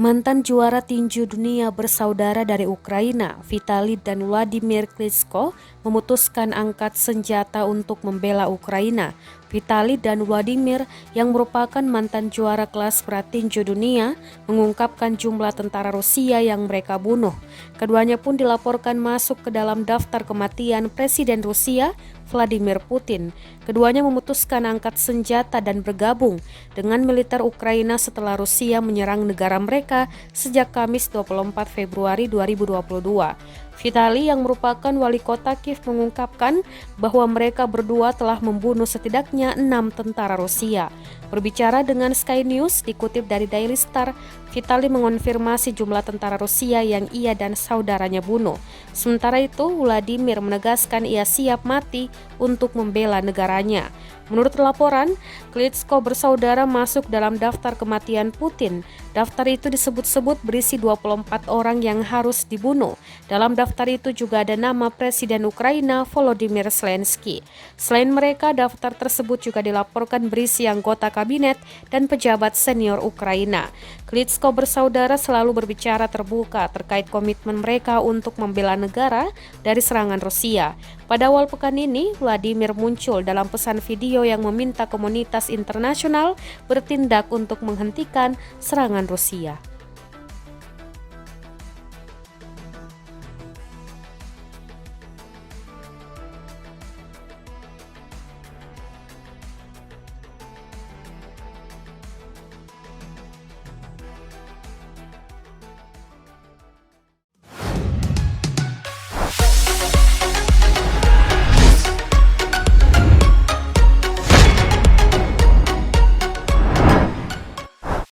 Mantan juara tinju dunia bersaudara dari Ukraina, Vitali dan Wladimir Klitschko, memutuskan angkat senjata untuk membela Ukraina. Vitali dan Wladimir, yang merupakan mantan juara kelas berat tinju dunia, mengungkapkan jumlah tentara Rusia yang mereka bunuh. Keduanya pun dilaporkan masuk ke dalam daftar kematian Presiden Rusia, Vladimir Putin. Keduanya memutuskan angkat senjata dan bergabung dengan militer Ukraina setelah Rusia menyerang negara mereka sejak Kamis 24 Februari 2022. Vitali, yang merupakan wali kota Kiev, mengungkapkan bahwa mereka berdua telah membunuh setidaknya 6 tentara Rusia. Berbicara dengan Sky News, dikutip dari Daily Star, Vitali mengonfirmasi jumlah tentara Rusia yang ia dan saudaranya bunuh. Sementara itu, Wladimir menegaskan ia siap mati untuk membela negaranya. Menurut laporan, Klitschko bersaudara masuk dalam daftar kematian Putin. Daftar itu disebut-sebut berisi 24 orang yang harus dibunuh. Dalam daftar itu juga ada nama Presiden Ukraina Volodymyr Zelensky. Selain mereka, daftar tersebut juga dilaporkan berisi anggota kabinet dan pejabat senior Ukraina. Klitschko bersaudara selalu berbicara terbuka terkait komitmen mereka untuk membela negara dari serangan Rusia. Pada awal pekan ini, Wladimir muncul dalam pesan video yang meminta komunitas internasional bertindak untuk menghentikan serangan Rusia.